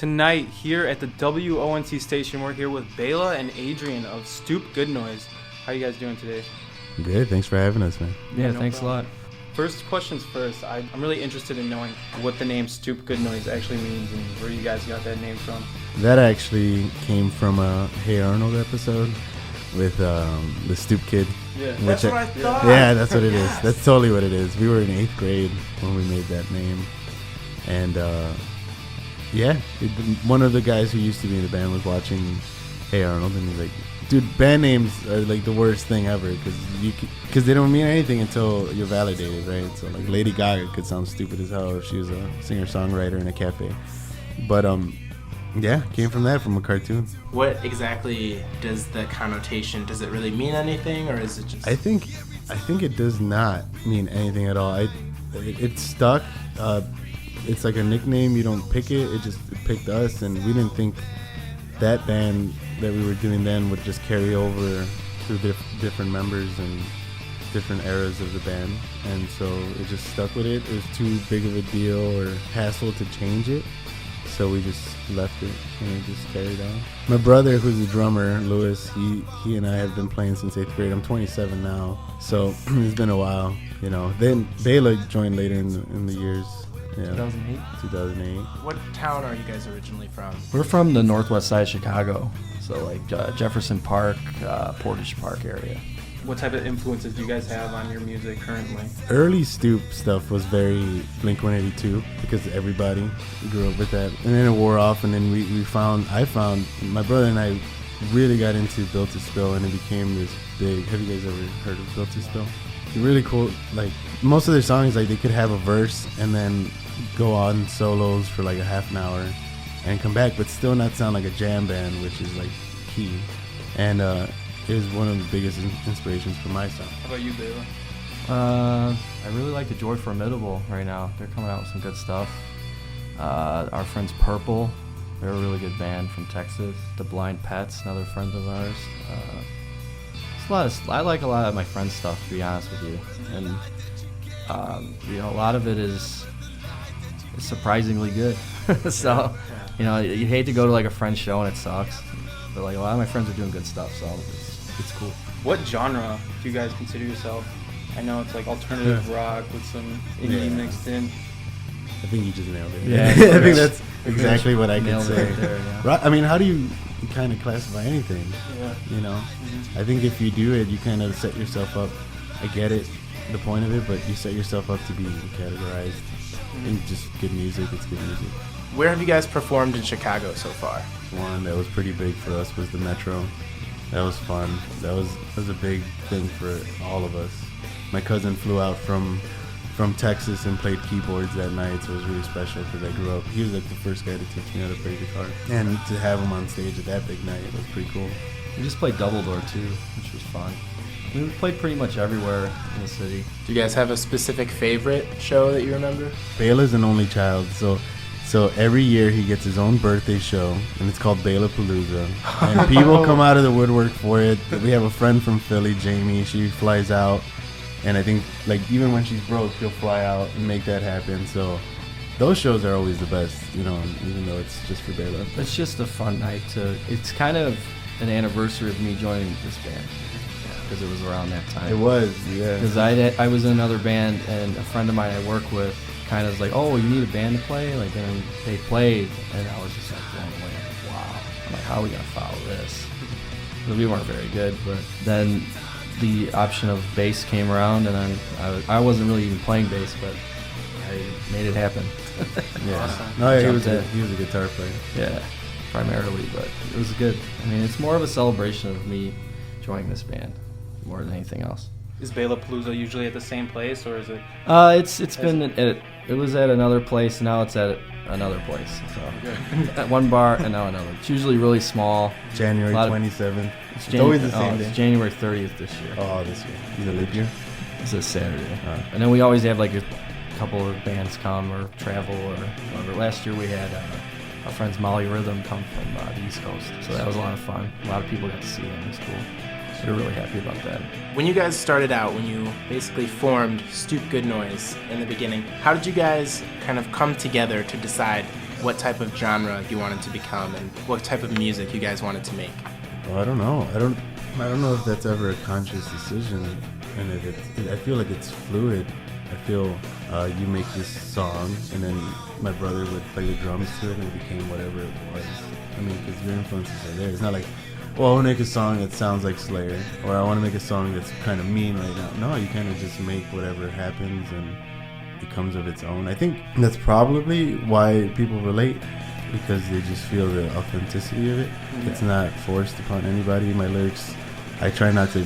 tonight here at the WONC station. We're here with Bela and Adrien of Stoop Goodnoise. How you guys doing today? Good. Thanks for having us, man. Yeah, no thanks problem. A lot. First questions first. I'm really interested in knowing what the name Stoop Goodnoise actually means and where you guys got that name from. That actually came from a Hey Arnold episode with the Stoop Kid. Yeah, that's what I thought. Yeah, that's what it is. That's totally what it is. We were in 8th grade when we made that name. And one of the guys who used to be in the band was watching Hey Arnold, and he's like, dude, band names are like the worst thing ever because they don't mean anything until you're validated, right? So like Lady Gaga could sound stupid as hell if she was a singer-songwriter in a cafe. But came from that, from a cartoon. What exactly does the connotation, does it really mean anything, or is it just... I think it does not mean anything at all. It stuck. It's like a nickname. You don't pick it. It picked us, and we didn't think that band that we were doing then would just carry over through different members and different eras of the band. And so it just stuck with it. It was too big of a deal or hassle to change it. So we just left it and it just carried on. My brother, who's a drummer, Lewis, he and I have been playing since 8th grade. I'm 27 now, so it's been a while, you know. Then Bela joined later in the years. Yeah. 2008. What town are you guys originally from? We're from the northwest side of Chicago, so like Jefferson Park, Portage Park area. What type of influences do you guys have on your music currently? Early Stoop stuff was very Blink-182 because everybody grew up with that, and then it wore off, and then I found my brother and I really got into Built to Spill, and it became this big. Have you guys ever heard of Built to Spill? Really cool. Like most of their songs, like they could have a verse and then go on solos for like a half an hour and come back, but still not sound like a jam band, which is like key. And it was one of the biggest inspirations for my sound. How about you, Bela? I really like the Joy Formidable right now. They're coming out with some good stuff. Our friends Purple, they're a really good band from Texas. The Blind Pets, another friend of ours. I like a lot of my friends' stuff, to be honest with you, and a lot of it is surprisingly good. So, you hate to go to like a friend's show and it sucks, but like a lot of my friends are doing good stuff, so it's cool. What genre do you guys consider yourself? I know it's like alternative rock with some indie mixed in. I think you just nailed it. Yeah, I think that's exactly what I could say. Right there, yeah. I mean, how do you kind of classify anything? Yeah. You know, I think if you do it, you kind of set yourself up. I get it, the point of it, but you set yourself up to be categorized. And just good music. It's good music. Where have you guys performed in Chicago so far? One that was pretty big for us was the Metro. That was fun. That was a big thing for all of us. My cousin flew out from Texas and played keyboards that night, so it was really special because I grew up. He was like the first guy to teach me how to play guitar, and to have him on stage at that big night was pretty cool. We just played Double Door too, which was fun. We played pretty much everywhere in the city. Do you guys have a specific favorite show that you remember? Bela's an only child, so every year he gets his own birthday show, and it's called Bela Palooza. And people come out of the woodwork for it. We have a friend from Philly, Jamie. She flies out, and I think like even when she's broke, she'll fly out and make that happen. So those shows are always the best, even though it's just for Bela. It's just a fun night it's kind of an anniversary of me joining this band. Because it was around that time. It was, yeah. Because I was in another band, and a friend of mine I work with kind of was like, oh, you need a band to play? Like, and they played, and I was just like blown away. Like, wow. I'm like, how are we going to follow this? Because we weren't very good, but then the option of bass came around, and then I wasn't really even playing bass, but I made it happen. Yeah. Awesome. No, yeah, he was a guitar player. Yeah, primarily, but it was good. I mean, it's more of a celebration of me joining this band more than anything else. Is Bela Palooza usually at the same place, or is it? It was at another place, and now it's at another place. So at one bar and now another. It's usually really small. January 27th. It's always the same day. It's January 30th this year. Oh, this year. Is it leap year? It's a Saturday. And then we always have like a couple of bands come or travel or whatever. Last year we had our friends Molly Rhythm come from the East Coast, so that was a lot of fun. A lot of people got to see them. It was cool. So we're really happy about that. When you guys started out, when you basically formed Stoop Goodnoise in the beginning, how did you guys kind of come together to decide what type of genre you want it to become and what type of music you guys wanted to make? Well, I don't know. I don't know if that's ever a conscious decision, and I feel like it's fluid. I feel you make this song, and then my brother would play the drums to it, and it became whatever it was. I mean, because your influences are there. It's not like, well, I want to make a song that sounds like Slayer, or I want to make a song that's kind of mean right now. No, you kind of just make whatever happens, and it comes of its own. I think that's probably why people relate, because they just feel the authenticity of it. Yeah. It's not forced upon anybody. My lyrics, I try not to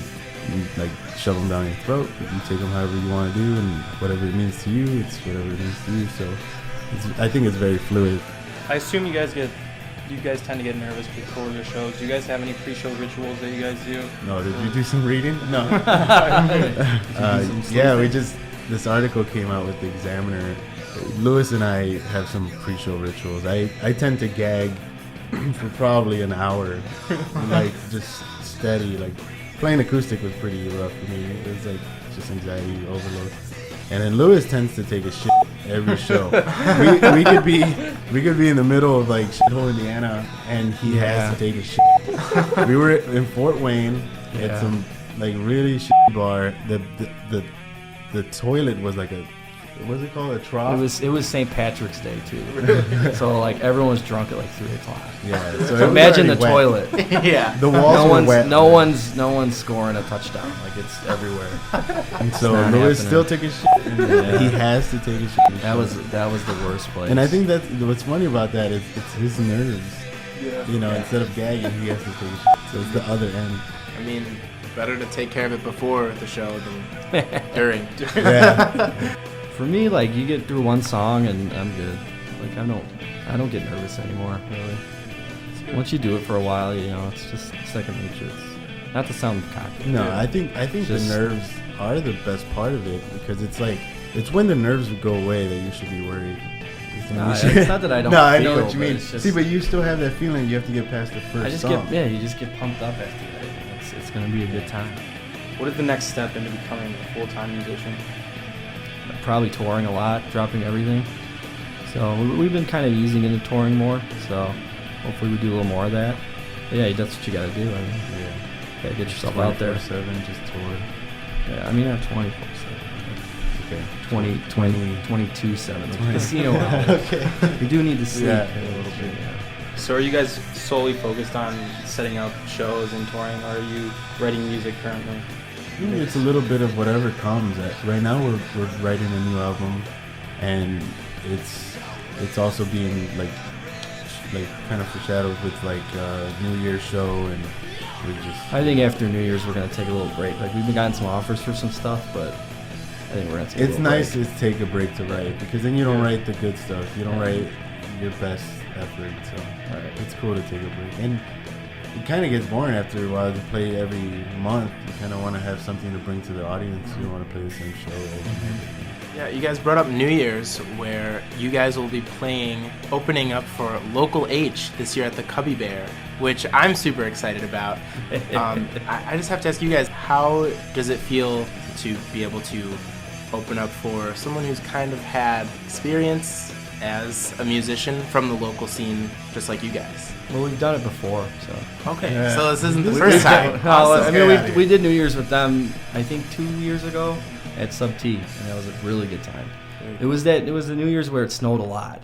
like shove them down your throat. You take them however you want to do, and whatever it means to you, it's whatever it means to you. So I think it's very fluid. I assume you guys tend to get nervous before your shows. Do you guys have any pre-show rituals that you guys do? No, did you do some reading? No. This article came out with the Examiner. Lewis and I have some pre-show rituals. I tend to gag for probably an hour, like just steady. Like playing acoustic was pretty rough for me. It was like just anxiety overload. And then Lewis tends to take a shit every show. we could be in the middle of like shithole Indiana, and he has to take a shit. We were in Fort Wayne at some like really shitty bar. The toilet was like a, what's it called, a trough? It was St. Patrick's Day too. So like everyone was drunk at like 3:00. Yeah. So imagine the toilet. Yeah. The walls were wet. No one's scoring a touchdown. Like it's everywhere. And so Lewis still took his shit. And he has to take his shit. That was the worst place. And I think that what's funny about that is it's his nerves. Yeah. You know, instead of gagging, he has to take his shit. So it's the other end. I mean, better to take care of it before the show than during. Yeah. For me, like you get through one song and I'm good. Like I don't get nervous anymore, really. Once you do it for a while, you know, it's just second nature. It's not to sound cocky. No, I think the nerves are the best part of it, because it's like it's when the nerves go away that you should be worried. It's not that I don't. No, feel, I know what you mean. Just, see, but you still have that feeling. You have to get past the first song. You just get pumped up after that. It's gonna be a good time. What is the next step into becoming a full-time musician? Probably touring a lot, dropping everything. So we've been kind of easing into touring more. So hopefully we do a little more of that. But yeah, that's what you gotta do. I mean, gotta get yourself out there. 24/7, just tour. Yeah, I mean not 24/7. Okay. 22/7. Casino hours. Okay. We do need to sleep Yeah, a little bit. Yeah. So are you guys solely focused on setting up shows and touring, or are you writing music currently? It's a little bit of whatever comes. Right now we're writing a new album, and it's also being like kind of foreshadowed with like New Year's show, and we just. I think after New Year's we're gonna take a little break. Like we've been gotten some offers for some stuff, but I think we're gonna take. It's nice to take a break to write, because then you don't write the good stuff. You don't write your best effort. So it's cool to take a break, and it kind of gets boring after a while to play every month. You kind of want to have something to bring to the audience. You don't want to play the same show over and over. Yeah, you guys brought up New Year's, where you guys will be opening up for Local H this year at the Cubby Bear, which I'm super excited about. I just have to ask you guys, how does it feel to be able to open up for someone who's kind of had experience as a musician from the local scene, just like you guys? Well, we've done it before, so. Okay, so this isn't the first time. I mean, we did New Year's with them, I think 2 years ago at Sub T, and that was a really good time. It was the New Year's where it snowed a lot.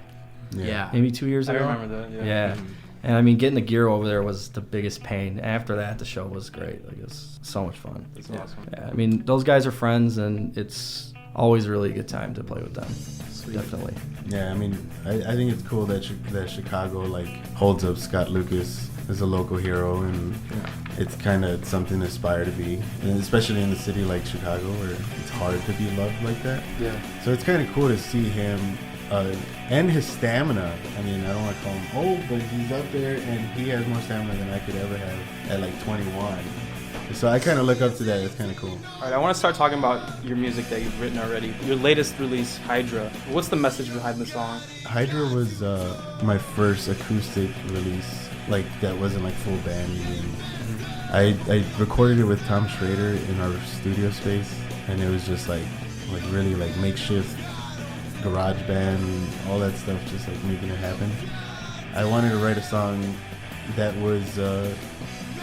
Yeah. Maybe 2 years ago. I remember that. Yeah. And I mean, getting the gear over there was the biggest pain. After that, the show was great. Like, it was so much fun. That's awesome. Yeah, I mean, those guys are friends, and it's always really a good time to play with them. Sweet. Definitely. Yeah, I mean, I think it's cool that Chicago like holds up Scott Lucas as a local hero, and it's kind of something to aspire to be, and especially in a city like Chicago where it's hard to be loved like that. Yeah. So it's kind of cool to see him and his stamina. I mean, I don't want to call him old, but he's up there, and he has more stamina than I could ever have at like 21. So I kind of look up to that. It's kind of cool. All right, I want to start talking about your music that you've written already. Your latest release, Hydra. What's the message behind the song? Hydra was my first acoustic release, like that wasn't like full band. I recorded it with Tom Schrader in our studio space, and it was just like really like makeshift garage band, all that stuff, just like making it happen. I wanted to write a song that was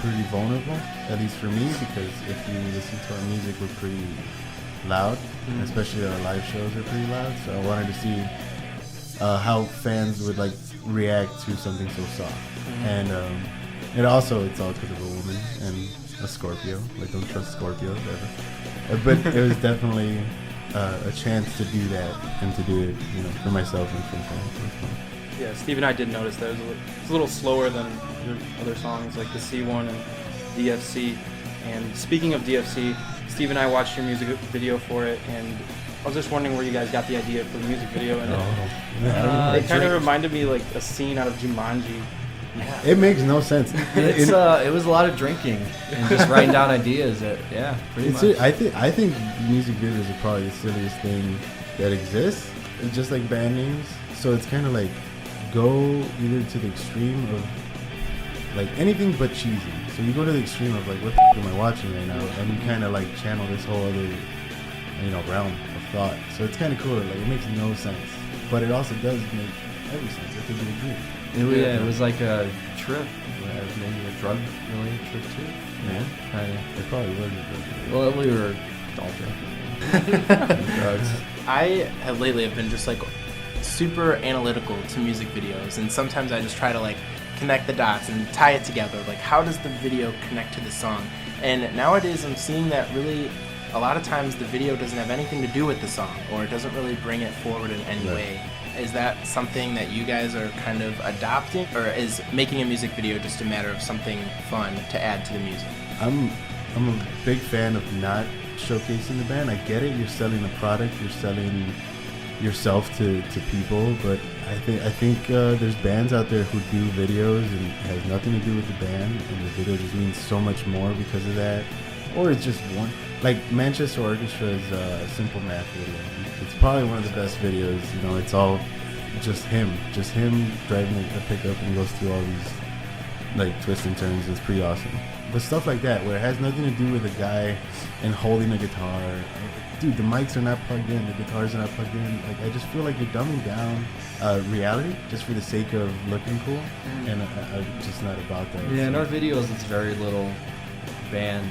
pretty vulnerable, at least for me, because if you listen to our music, we're pretty loud, especially our live shows are pretty loud. So I wanted to see how fans would like react to something so soft. And it's all because of a woman and a Scorpio. Like, don't trust Scorpios ever. But it was definitely a chance to do that and to do it, for myself and for fans. It was fun. Yeah, Steve and I did notice that it's a little slower than your other songs, like the C1 and DFC. And speaking of DFC, Steve and I watched your music video for it, and I was just wondering where you guys got the idea for the music video. And it kind of reminded me like a scene out of Jumanji. Yeah. It makes no sense. It was a lot of drinking and just writing down ideas. Pretty much. I think music videos are probably the silliest thing that exists. It's just like band names. So it's kind of like go either to the extreme of like anything but cheesy. So you go to the extreme of like, what the f am I watching right now? And you kind of like channel this whole other, realm of thought. So it's kind of cool. Like, it makes no sense, but it also does make every sense. I think you agree. It was like a trip, maybe a drug-related trip too. Yeah, it probably was a drug. Well, we were all drinking. Drugs. I have lately been just like super analytical to music videos, and sometimes I just try to like connect the dots and tie it together. Like, how does the video connect to the song? And nowadays I'm seeing that really a lot of times the video doesn't have anything to do with the song, or it doesn't really bring it forward in any way. Is that something that you guys are kind of adopting, or is making a music video just a matter of something fun to add to the music? I'm a big fan of not showcasing the band. I get it, you're selling a product, you're selling yourself to people, but I think there's bands out there who do videos and it has nothing to do with the band, and the video just means so much more because of that. Or it's just one, like Manchester Orchestra's Simple Math video. It's probably one of the best videos. It's all just him driving a pickup and goes through all these like twists and turns. It's pretty awesome. But stuff like that, where it has nothing to do with a guy and holding a guitar. Dude, the mics are not plugged in, the guitars are not plugged in. Like, I just feel like you're dumbing down reality just for the sake of looking cool, and I'm just not about that. Yeah, in our videos, it's very little band.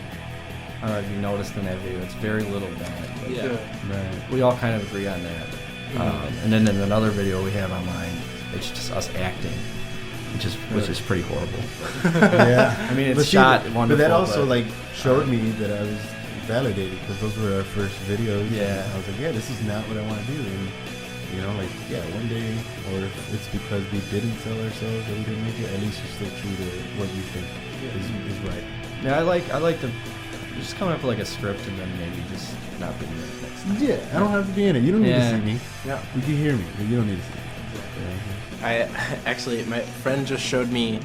I don't know if you noticed in that video, it's very little band. But Yeah. Right. we all kind of agree on that. And then in another video we have online, it's just us acting, which is pretty horrible. Yeah. I mean, it's But see, shot but wonderful. that also like showed me that I was validated, because those were our first videos. Yeah. And I was like, yeah, this is not what I want to do. And one day, or if it's because we didn't sell ourselves or we didn't make it, at least you're still true to what you think is right. Yeah, I like to just coming up with like a script and then maybe just not being in it next time. Yeah, I don't have to be in it. You don't need to Yeah. see me. Yeah. You can hear me, but you don't need to see me. My friend just showed me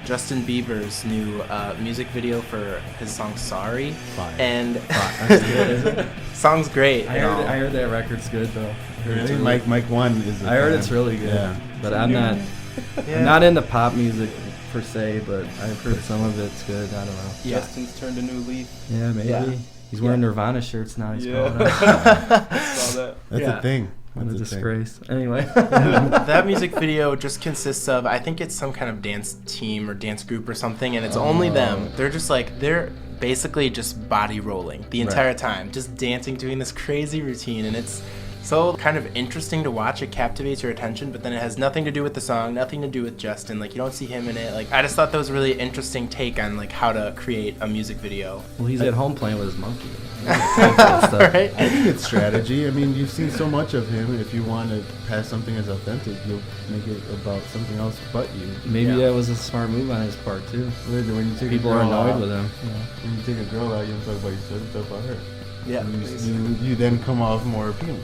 Justin Bieber's new music video for his song Sorry. Fire. And That's good, isn't it? song's great. I heard that record's good though. Really? Mike One is. I heard it's really good. Yeah. But I'm not into pop music per se, but I've heard some of it's good. I don't know. Yeah. Justin's turned a new leaf. Yeah, maybe. Yeah. He's wearing Nirvana shirts now. He's Yeah. going up. Saw that. That's Yeah. a thing. What a That's a thing. disgrace. Anyway. That music video just consists of, I think it's some kind of dance team or dance group or something, and it's only them. They're basically just body rolling the entire time, just dancing, doing this crazy routine, and it's so kind of interesting to watch. It captivates your attention, but then it has nothing to do with the song, nothing to do with Justin. Like, you don't see him in it. Like, I just thought that was a really interesting take on like how to create a music video. Well, he's at home playing with his monkey. Right? I think it's strategy. I mean, you've seen so much of him. If you want to pass something as authentic, you'll make it about something else but you. Maybe that was a smart move on his part too. When you take People a are girl annoyed out, with him. When you take a girl out, you don't talk about yourself, you talk about her. Yeah. And you then come off more appealing.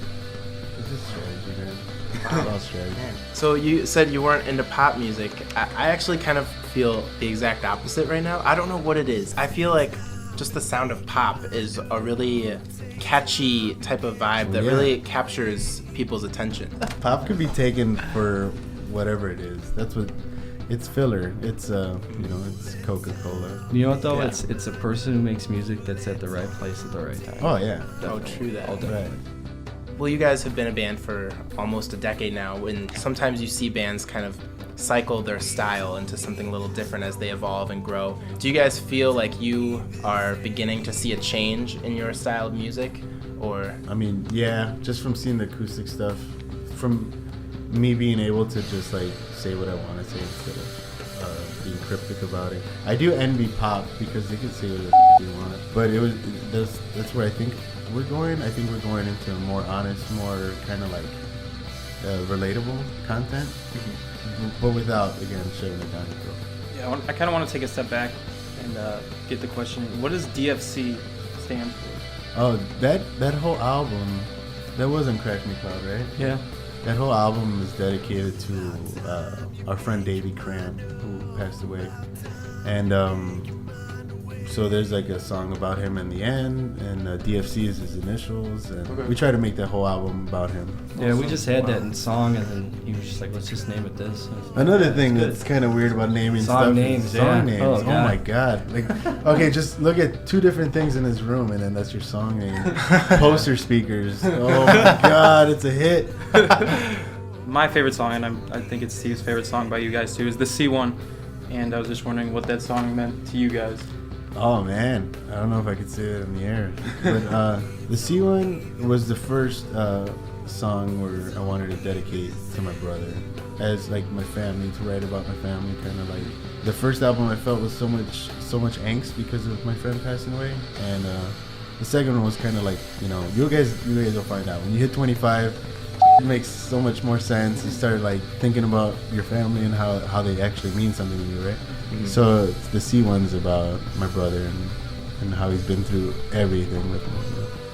It's just strategy, man. It's all strategy. So you said you weren't into pop music. I actually kind of feel the exact opposite right now. I don't know what it is. I feel like just the sound of pop is a really catchy type of vibe that really captures people's attention. Pop could be taken for whatever it is. That's what. It's filler. It's it's Coca-Cola. You know what though? Yeah. It's a person who makes music that's at the right place at the right time. Oh yeah. Oh, true that. All Right. different. Well, you guys have been a band for almost a decade now, and sometimes you see bands kind of cycle their style into something a little different as they evolve and grow. Do you guys feel like you are beginning to see a change in your style of music? Or I mean, yeah, just from seeing the acoustic stuff, from me being able to just like say what I want to say instead of being cryptic about it. I do envy pop because they can say whatever they want, but that's where I think we're going. I think we're going into a more honest, more kind of like relatable content, but without, again, shoving it down your throat. Yeah, I kind of want to take a step back and get the question: what does DFC stand for? Oh, that whole album, that wasn't Crack Me Cloud, right? Yeah. That whole album is dedicated to our friend Davey Cram, who passed away. And so there's like a song about him in the end, and DFC is his initials, and we try to make that whole album about him. Yeah, we just had that in song, and then he was just like, let's just name it this. Another thing that's kind of weird about naming stuff names, is song names. Oh, Oh my god! Like, okay, just look at two different things in his room, and then that's your song name. Poster speakers. Oh my god, it's a hit. My favorite song, and I think it's Steve's favorite song by you guys too, is the C1. And I was just wondering what that song meant to you guys. Oh man, I don't know if I could say that in the air, but the C1 was the first song where I wanted to dedicate to my brother, as like my family, to write about my family. Kind of like the first album I felt was so much angst because of my friend passing away, and the second one was kind of like, you guys will find out when you hit 25. It makes so much more sense. You start like thinking about your family and how they actually mean something to you, right? Mm-hmm. So the C1's about my brother and how he's been through everything with me.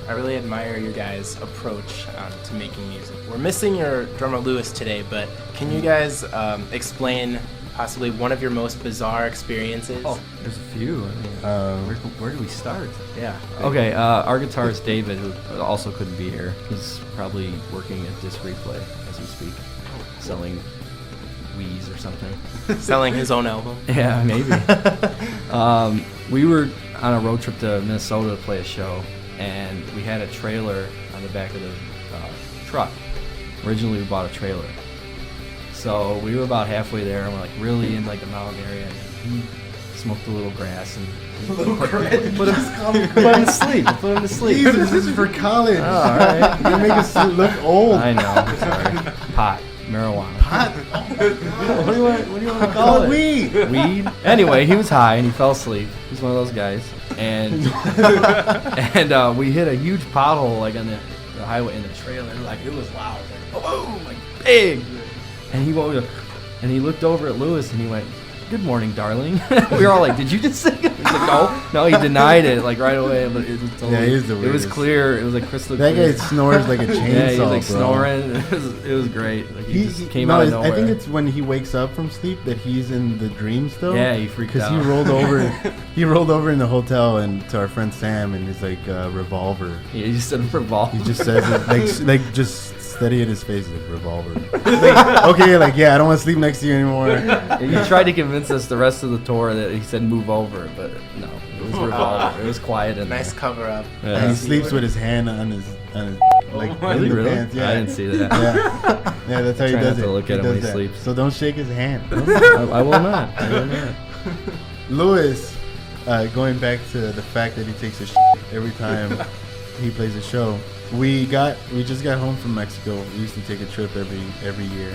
I really admire your guys' approach to making music. We're missing your drummer Lewis today, but can you guys explain possibly one of your most bizarre experiences? Oh, there's a few. I mean, where do we start? Yeah. Okay, our guitarist David, who also couldn't be here, he's probably working at Disc Replay as we speak, selling Wii's or something. Selling his own album? Yeah, maybe. We were on a road trip to Minnesota to play a show, and we had a trailer on the back of the truck. Originally, we bought a trailer. So we were about halfway there, and we're like really in like the mountain area, and he smoked a little grass and put him to sleep. Put him to sleep. Jesus, this is for college. Oh, all right. You're gonna make us look old. I know. I'm sorry. Pot, marijuana. Pot. What do you want to call it? Weed. Weed. Anyway, he was high and he fell asleep. He's one of those guys, and we hit a huge pothole like on the highway in the trailer. Like it was loud. Like, boom, like big. And he woke up, and he looked over at Lewis, and he went, "Good morning, darling." We were all like, "Did you just say it?" He's like, No, he denied it like right away. But it was totally, he's the weirdest. It was clear. It was like crystal That clear. guy snores like a chainsaw, Yeah, he was like bro. snoring. It was great. Like he just came out of nowhere. I think it's when he wakes up from sleep that he's in the dream still. Yeah, he freaked out. Because he rolled over in the hotel and to our friend Sam, and he's like revolver. Yeah, he just said revolver. He just says it like just steady at his face like revolver. Like, okay, like yeah, I don't want to sleep next to you anymore. He tried to convince us the rest of the tour that he said move over, but no, it was revolver. It was quiet in Nice there. cover up. Yeah. And he sleeps with his hand on his like Really, in the really? pants. Yeah. I didn't see that. Yeah, that's how he Try does not it. to look at him does when he that. sleeps. So don't shake his hand. I will not. I will not. Lewis, going back to the fact that he takes a shit every time he plays a show. We just got home from Mexico. We used to take a trip every year,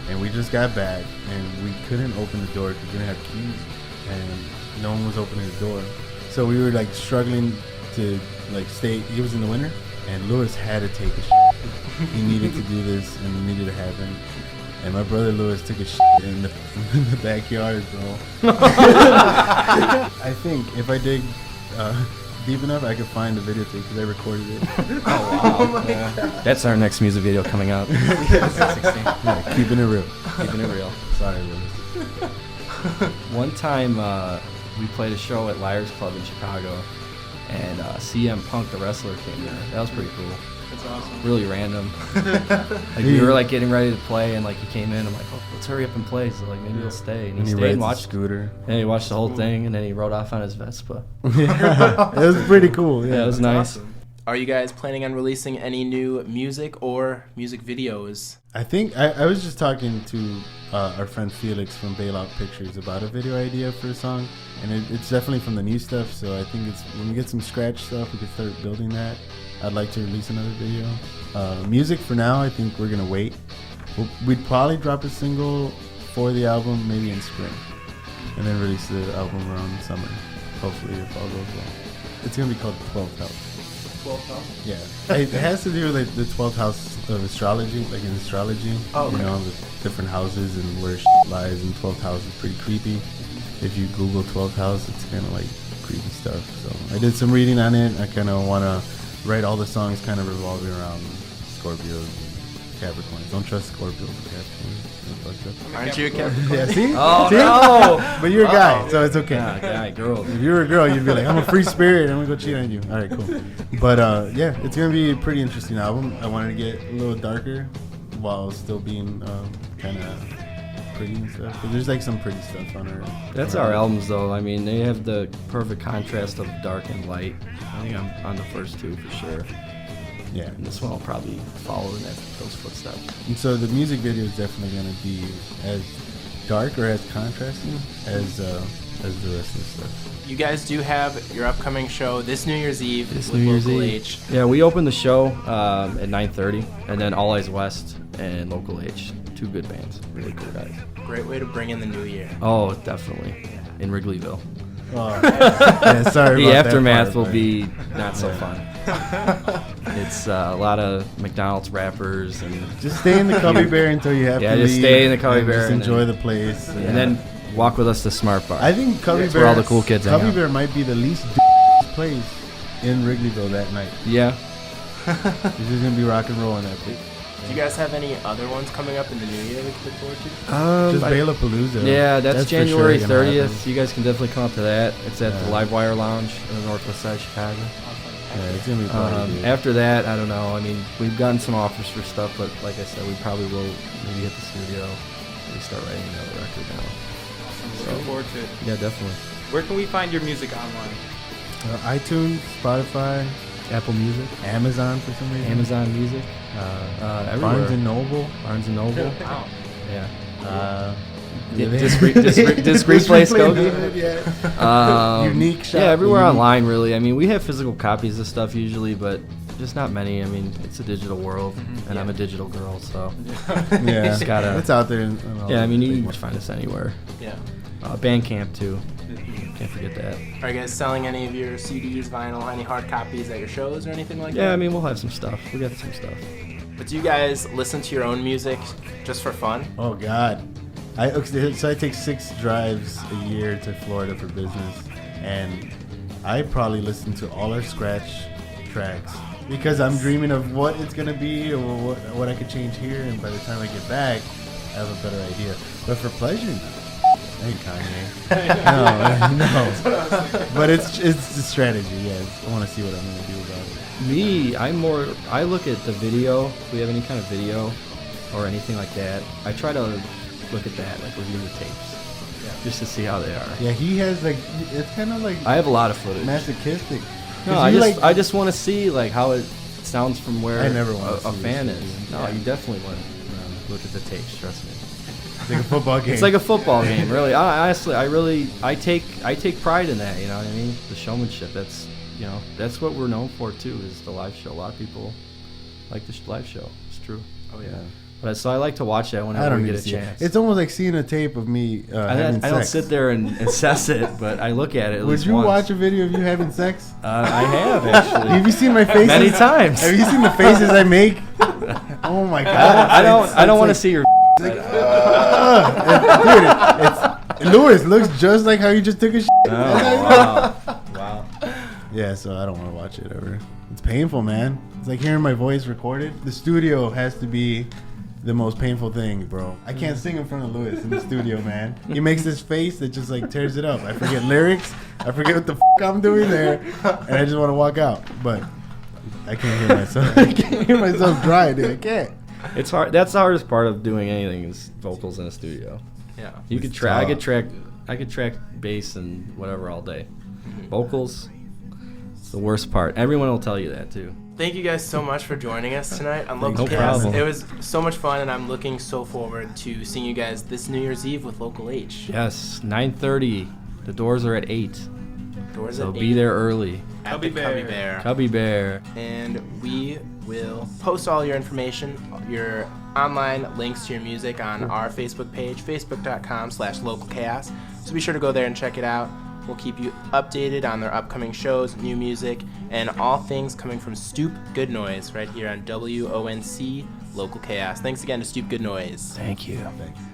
and we just got back, and we couldn't open the door because we didn't have keys, and no one was opening the door. So we were like struggling to like stay. It was in the winter, and Lewis had to take a shit. He needed to do this, and it needed to happen. And my brother Lewis took a shit in the backyard, bro. I think if I dig deep enough, I could find the videotape because I recorded it. Oh wow! That's our next music video coming out. Yeah, keeping it real. Keeping it real. Sorry, Lewis. One time we played a show at Liars Club in Chicago, and CM Punk, the wrestler, came there. That was pretty cool. That's awesome. Really random. Like we were like getting ready to play, and like he came in. I'm like, oh, let's hurry up and play. So like maybe he'll stay. And he stayed rides and the watched. scooter. And he watched the whole thing, and then he rode off on his Vespa. Yeah, it was pretty cool. Yeah, it was nice. Awesome. are you guys planning on releasing any new music or music videos? I think I was just talking to our friend Felix from Bela Pictures about a video idea for a song, and it's definitely from the new stuff. So I think it's when we get some scratch stuff, we can start building that. I'd like to release another video. Music for now, I think we're gonna wait. We'd probably drop a single for the album maybe in spring, and then release the album around summer. Hopefully, if all goes well. It's gonna be called 12th House. 12th house? Yeah, it has to do with like the 12th house of astrology, like in astrology. Oh, okay. You know, the different houses and where lies, and 12th house is pretty creepy. If you Google 12th house, it's kind of like creepy stuff. So I did some reading on it. I kind of want to write all the songs kind of revolving around Scorpios and Capricorns. Don't trust Scorpios and Capricorns. Aren't you a Capricorn? Yeah, see? Oh, See? no. But you're a guy, so it's okay. Yeah, guy, girl. If you were a girl, you'd be like, I'm a free spirit, I'm gonna go cheat on you. All right, cool. But yeah, it's gonna be a pretty interesting album. I wanted to get a little darker while still being kind of pretty and stuff. But there's like some pretty stuff on our. That's our albums, though. I mean, they have the perfect contrast of dark and light. I think I'm on the first two for sure. Yeah. And this one will probably follow in those footsteps. And so the music video is definitely gonna be as dark or as contrasting as the rest of the stuff. You guys do have your upcoming show this New Year's Eve This with New Year's Local Eve. H. Yeah, we open the show at 9:30, and then All Eyes West and Local H. Two good bands, really cool guys. Great way to bring in the new year. Oh, definitely. In Wrigleyville. Oh, yeah, sorry The about that aftermath part, will but- be not so fun. It's a lot of McDonald's wrappers and Just stay in the Cubby Bear until you have Yeah, to just leave. stay in the Cubby and Bear Just and enjoy then- the place. and then walk with us to Smart Bar. I think Cubby That's Bear, where all the cool kids hang Cubby out. Bear might be the least place in Wrigleyville that night. Yeah. This is gonna be rock and roll in that place. Do you guys have any other ones coming up in the new year we can look forward to? Just Bela Palooza. Yeah, that's for January sure gonna 30th. happen. You guys can definitely come up to that. It's at the Yeah. Livewire Lounge in the Northwest Side of Chicago. Yeah, it's gonna be party, dude. After that, I don't know. I mean, we've gotten some offers for stuff, but like I said, we probably will maybe hit the studio. Maybe start writing another record now. Looking forward to it. Yeah, definitely. Where can we find your music online? iTunes, Spotify, Apple Music, Amazon for some reason. Amazon Music, everywhere. Barnes and Noble. Barnes and Noble. Wow. Yeah. Yeah, they- Discreet place, go. Yeah. Unique shop. Yeah, everywhere unique. online, really. I mean, we have physical copies of stuff usually, but just not many. I mean, it's a digital world, and I'm a digital girl, so Yeah, Just gotta- it's out there. In all yeah. I mean, the you big can ones. find us anywhere. Yeah. Bandcamp too. Can't forget that. Are you guys selling any of your CDs, vinyl, any hard copies at your shows or anything like that? Yeah, I mean, we'll have some stuff. We got some stuff. But do you guys listen to your own music just for fun? Oh God, so I take 6 drives a year to Florida for business, and I probably listen to all our scratch tracks because I'm dreaming of what it's gonna be or what I could change here, and by the time I get back, I have a better idea. But for pleasure, I ain't Kanye. No. But it's the strategy. Yes, I want to see what I'm gonna do about it. Me, I look at the video. If we have any kind of video or anything like that, I try to look at that, like review the tapes, just to see how they are. Yeah, he has like it's kind of like I have a lot of footage. masochistic. No, 'Cause I just want to see like how it sounds from where I never wanna a see fan this is. shit. No, you definitely want to look at the tapes. Trust me. It's like a football game. It's like a football game, really. Honestly, I take pride in that. You know what I mean? The showmanship. That's what we're known for too. Is the live show. A lot of people like the live show. It's true. Oh yeah. But so I like to watch that I whenever don't we need get to a see it. chance. It's almost like seeing a tape of me having I don't sex. sit there and assess it, but I look at it. At Would least you once. watch a video of you having sex? I have actually. Have you seen my faces? Many times. Have you seen the faces I make? Oh my God! I don't want to see your. Dude, Lewis looks just like how you just took a shit. Oh, wow. Yeah, so I don't want to watch it ever. It's painful, man. It's like hearing my voice recorded. The studio has to be the most painful thing, bro. I can't sing in front of Lewis in the studio, man. He makes this face that just like tears it up. I forget lyrics. I forget what the I'm doing there, and I just want to walk out. But I can't hear myself. I can't hear myself dry, dude. I can't. It's hard. That's the hardest part of doing anything is vocals in a studio. Yeah. You could It's track. I tough. could track bass and whatever all day. Vocals. the worst part. Everyone will tell you that too. Thank you guys so much for joining us tonight on Thanks. Local No Chaos. problem. It was so much fun, and I'm looking so forward to seeing you guys this New Year's Eve with Local H. Yes, 9:30. The doors are at 8. Doors So at be 8 there early. at Cubby the Bear. Cubby Bear. Cubby Bear. And we will post all your information, your online links to your music on our Facebook page, facebook.com/localchaos. So be sure to go there and check it out. We'll keep you updated on their upcoming shows, new music, and all things coming from Stoop Goodnoise right here on WONC Local Chaos. Thanks again to Stoop Goodnoise. Thank you. Thank you.